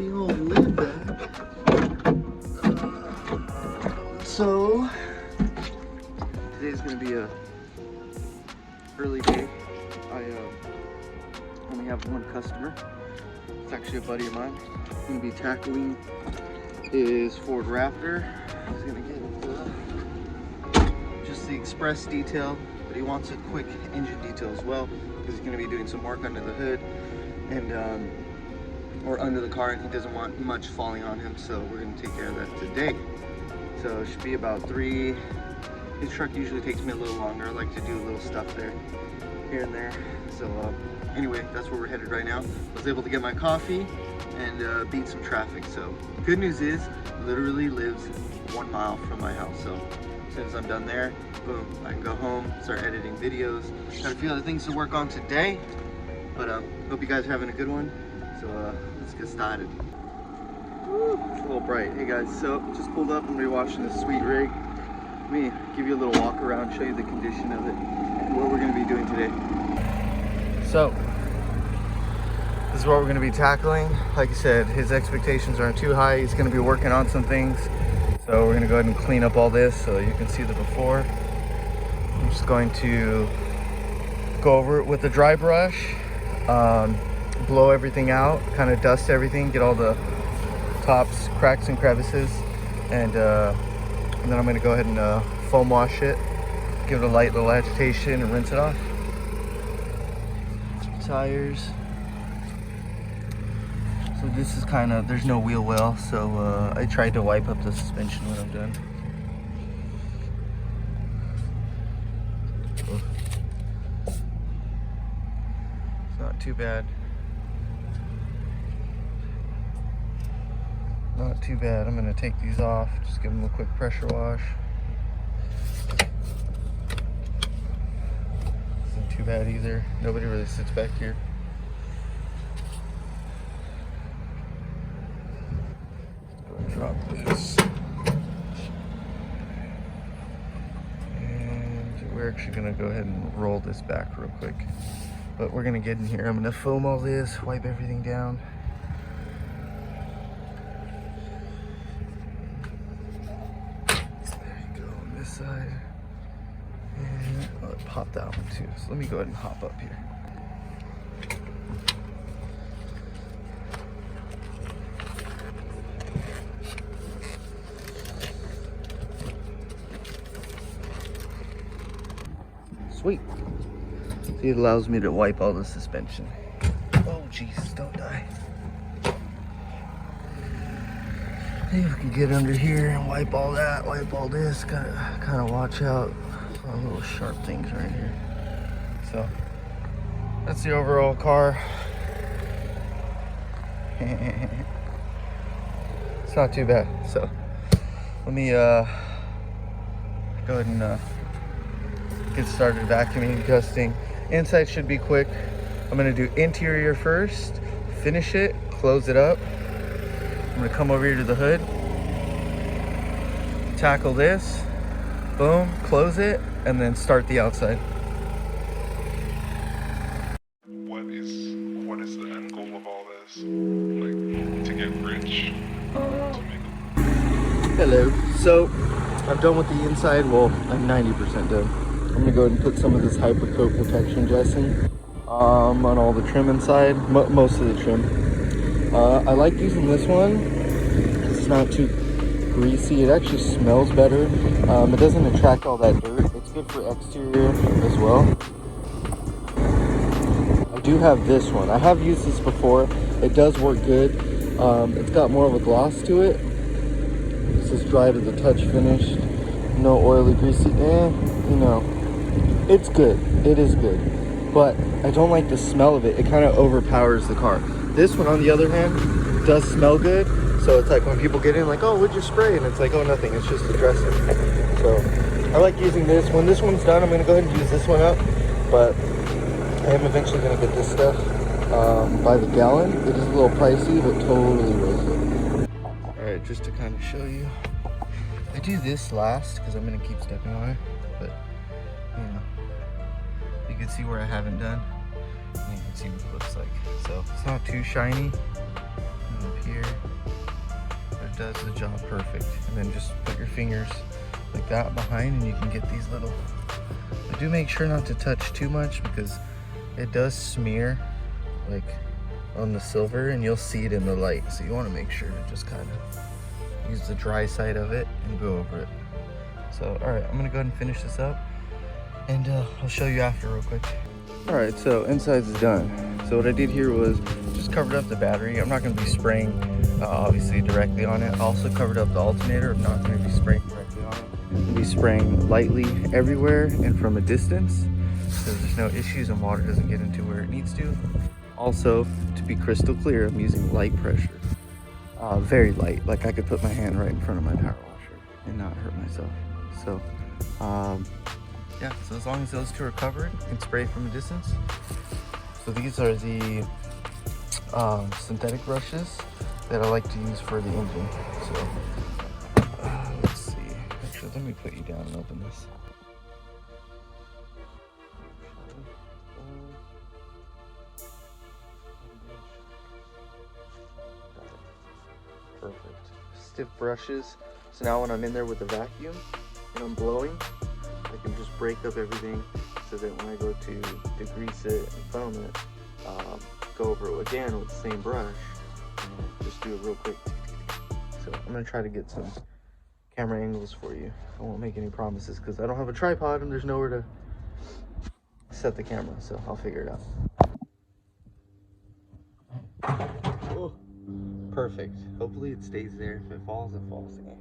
the old lid back. So today's gonna be a early day. I only have one customer. It's actually a buddy of mine. I'm gonna be tackling his Ford Raptor. He's gonna get just the express detail, but he wants a quick engine detail as well because he's gonna be doing some work under the hood and or under the car, and he doesn't want much falling on him, so we're gonna take care of that today. So it should be about 3. His truck usually takes me a little longer. I like to do a little stuff there, here and there. So anyway, that's where we're headed right now. I was able to get my coffee and beat some traffic. So good news is, literally lives 1 mile from my house. So as soon as I'm done there, boom, I can go home, start editing videos. Got a few other things to work on today, but hope you guys are having a good one. So let's get started. Woo, it's a little bright. Hey guys, so just pulled up and we're washing this sweet rig. Let me give you a little walk around, show you the condition of it and what we're going to be doing today. So this is what we're going to be tackling. Like I said, his expectations aren't too high. He's going to be working on some things. So we're going to go ahead and clean up all this so you can see the before. I'm just going to go over it with a dry brush, blow everything out, kind of dust everything, get all the tops, cracks and crevices, and then I'm going to go ahead and foam wash it, give it a light little agitation and rinse it off. Tires. So this is kind of, there's no wheel well, so I tried to wipe up the suspension when I'm done. It's not too bad. Not too bad. I'm going to take these off, just give them a quick pressure wash. Isn't too bad either. Nobody really sits back here. Drop this. And we're actually going to go ahead and roll this back real quick. But we're going to get in here. I'm going to foam all this, wipe everything down. There you go on this side. And I'll pop that one too. So let me go ahead and hop up here. Sweet. See, it allows me to wipe all the suspension. Oh, Jesus, don't die. Maybe we can get under here and wipe all that, wipe all this. Kind of watch out on little sharp things right here. So that's the overall car. It's not too bad. So let me go ahead and get started vacuuming, dusting. Inside should be quick. I'm gonna do interior first, finish it, close it up. I'm gonna come over here to the hood, tackle this, boom, close it, and then start the outside. What is the end goal of all this? Like, to get rich? To make Hello. So I'm done with the inside. Well, I'm 90% done. I'm gonna go ahead and put some of this hyper coat protection dressing on all the trim inside, most of the trim. I like using this one. It's not too greasy. It actually smells better. It doesn't attract all that dirt. It's good for exterior as well. I do have this one. I have used this before. It does work good. It's got more of a gloss to it. This is dry to the touch finish. No oily, greasy. You know, it's good. It is good. But I don't like the smell of it. It kind of overpowers the car. This one, on the other hand, does smell good. So it's like when people get in, like, oh, what'd you spray? And it's like, oh, nothing. It's just a dressing. So I like using this. When this one's done, I'm going to go ahead and use this one up. But I am eventually going to get this stuff by the gallon. It is a little pricey, but totally worth it. All right, just to kind of show you. I do this last because I'm going to keep stepping on it. But, you know, you can see where I haven't done. And you can see what it looks like. So it's not too shiny. up here. But it does the job perfect. And then just put your fingers like that behind and you can get these little, but do make sure not to touch too much because it does smear like on the silver and you'll see it in the light. So you want to make sure to just kind of use the dry side of it and go over it. So, all right, I'm gonna go ahead and finish this up and I'll show you after real quick. All right, so insides is done. So what I did here was just covered up the battery. I'm not gonna be spraying obviously directly on it. I also covered up the alternator. I'm not gonna be spraying directly on it. I'm gonna be spraying lightly everywhere and from a distance so there's no issues and water doesn't get into where it needs to. Also, to be crystal clear, I'm using light pressure. Very light, like I could put my hand right in front of my power washer and not hurt myself. So, yeah, so as long as those two are covered, you can spray from a distance. So these are the synthetic brushes that I like to use for the engine. So, let's see. Actually, let me put you down and open this. Perfect. Stiff brushes. So now when I'm in there with the vacuum and I'm blowing, I can just break up everything so that when I go to degrease it and foam it, go over it again with the same brush and just do it real quick. So I'm gonna try to get some camera angles for you. I won't make any promises because I don't have a tripod and there's nowhere to set the camera, so I'll figure it out. Oh, perfect. Hopefully it stays there. If it falls, it falls again.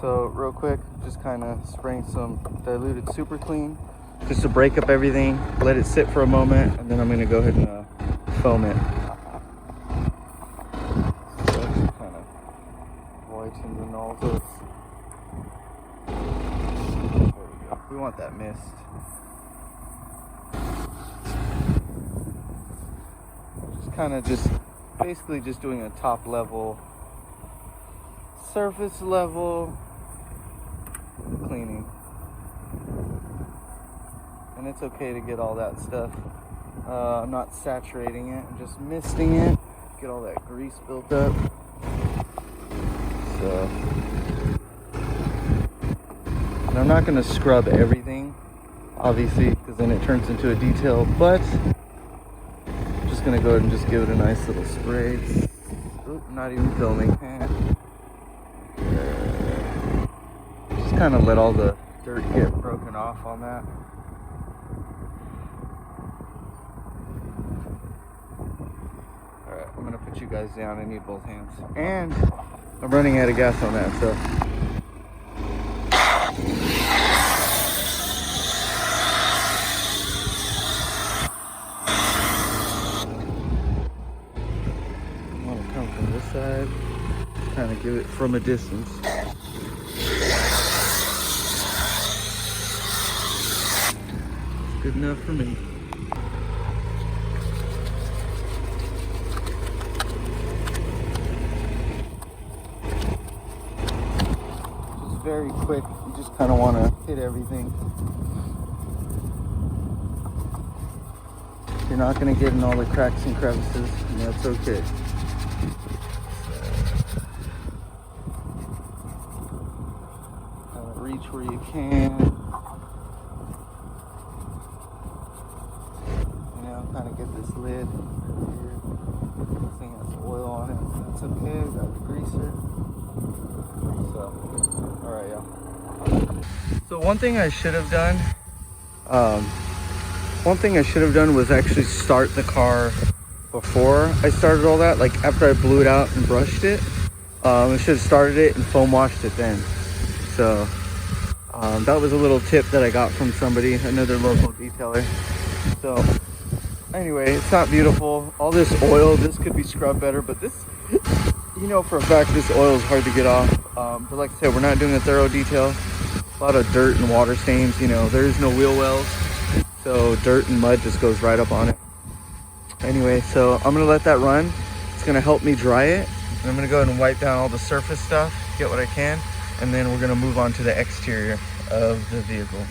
So real quick, just kind of spraying some diluted super clean just to break up everything, let it sit for a moment, and then I'm going to go ahead and foam it. So just kind of whiten the nozzles. There we go. We want that mist. Just kind of basically just doing a top level, surface level cleaning. And it's okay to get all that stuff. I'm not saturating it, I'm just misting it, get all that grease built up. So, and I'm not going to scrub everything, obviously, because then it turns into a detail, but I'm just going to go ahead and just give it a nice little spray. Oop, not even filming. Just kind of let all the dirt get broken off on that. Alright, I'm gonna put you guys down. I need both hands. And I'm running out of gas on that, so. I want to come from this side, kind of give it from a distance. Good enough for me. Just very quick, you just kind of want to hit everything. You're not going to get in all the cracks and crevices, and that's okay. Reach where you can. Kind of get this lid here. This thing has oil on it. That's okay. Got the greaser. So, all right, y'all. So one thing I should have done, was actually start the car before I started all that, like after I blew it out and brushed it. I should have started it and foam washed it then. So that was a little tip that I got from somebody, another local detailer. So anyway, it's not beautiful. All this oil, this could be scrubbed better, but this, you know for a fact, this oil is hard to get off. But like I said, we're not doing a thorough detail. A lot of dirt and water stains, you know, there's no wheel wells. So dirt and mud just goes right up on it. Anyway, so I'm gonna let that run. It's gonna help me dry it. And I'm gonna go ahead and wipe down all the surface stuff, get what I can, and then we're gonna move on to the exterior of the vehicle.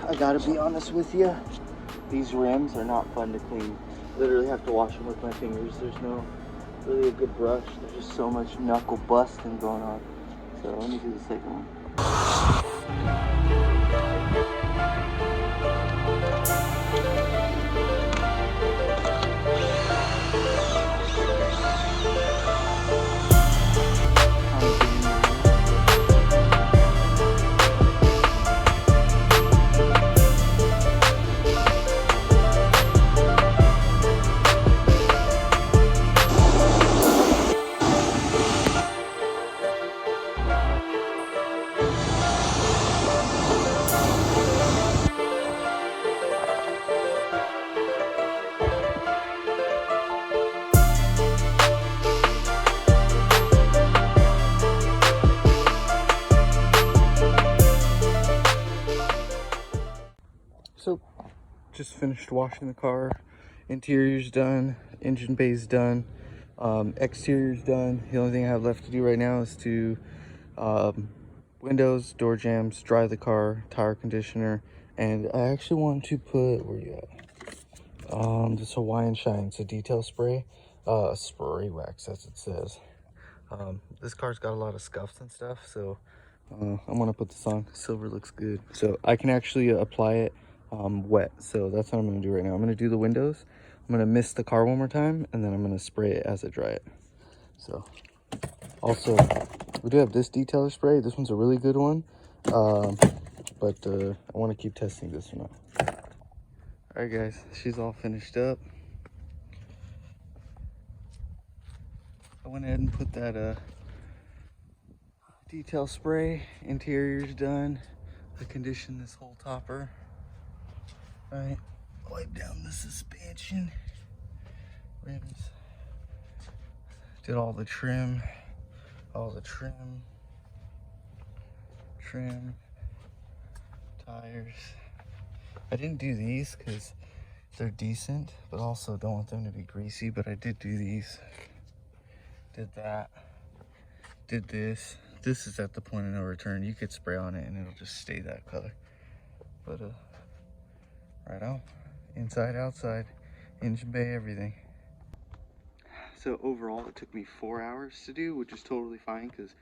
I gotta be honest with you, these rims are not fun to clean. Literally have to wash them with my fingers. There's no really a good brush. There's just so much knuckle busting going on. So let me do the second one. So, just finished washing the car. Interior's done, engine bay's done, exterior's done. The only thing I have left to do right now is to windows, door jambs, dry the car, tire conditioner, and I actually want to put, where you at? This Hawaiian Shine, it's a detail spray, spray wax as it says. This car's got a lot of scuffs and stuff, so I'm gonna put this on. Silver looks good, so I can actually apply it wet. So that's what I'm gonna do right now. I'm gonna do the windows, I'm gonna mist the car one more time, and then I'm gonna spray it as I dry it. So also, we do have this detailer spray. This one's a really good one, but I want to keep testing this one out. All right guys, she's all finished up. I went ahead and put that detail spray. Interior's done. I conditioned this whole topper. All right, wipe down the suspension rims. Did all the trim, tires. I didn't do these because they're decent, but also don't want them to be greasy, but I did do these. Did that, did this. This is at the point of no return. You could spray on it and it'll just stay that color. But right on, inside, outside, engine bay, everything. So overall, it took me 4 hours to do, which is totally fine because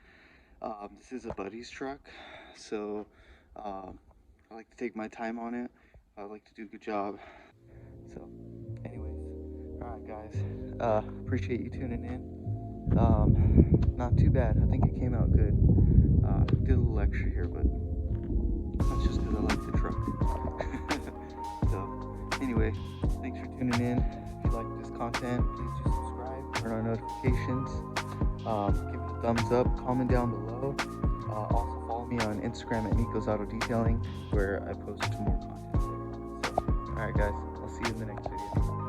this is a buddy's truck. So I like to take my time on it. I like to do a good job. So anyways, all right guys, appreciate you tuning in. Not too bad. I think it came out good. Did a little extra here, but that's just because I like the truck. So anyway, thanks for tuning in. If you like this content, please do subscribe, turn on notifications, give me a thumbs up, comment down below. Also follow me on Instagram at Nico's Auto Detailing, where I post more content there. So, alright guys, I'll see you in the next video.